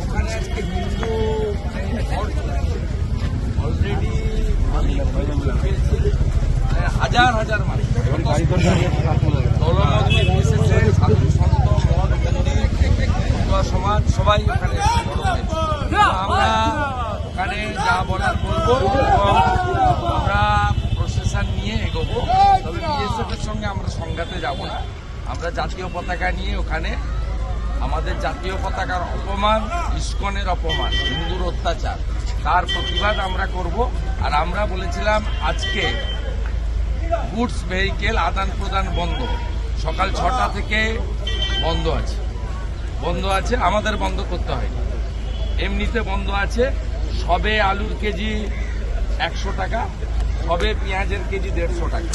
ওখানে আজকে হিন্দু অলরেডি হাজার হাজার মানুষ দলমগ্ন এসেছে, সাধু সন্ত মঠ মন্দির সমাজ সবাই ওখানে আমরা ওখানে যা বলার বলবো এবং আমরা প্রশাসন নিয়ে এগোবো। তবে বিএসএফ এর সঙ্গে আমরা সংঘাতে যাব না। আমরা জাতীয় পতাকা নিয়ে ওখানে আমাদের জাতীয় পতাকার অপমান, ইস্কনের অপমান, হিন্দুর অত্যাচার, তার প্রতিবাদ আমরা করব। আর আমরা বলেছিলাম আজকে গুডস ভেহিকেল আদান প্রদান বন্ধ, সকাল 6টা থেকে বন্ধ আছে, আমাদের বন্ধ করতে হয়নি, এমনিতে বন্ধ আছে। সবে আলুর কেজি 100 টাকা, সবে পেঁয়াজের কেজি 150 টাকা।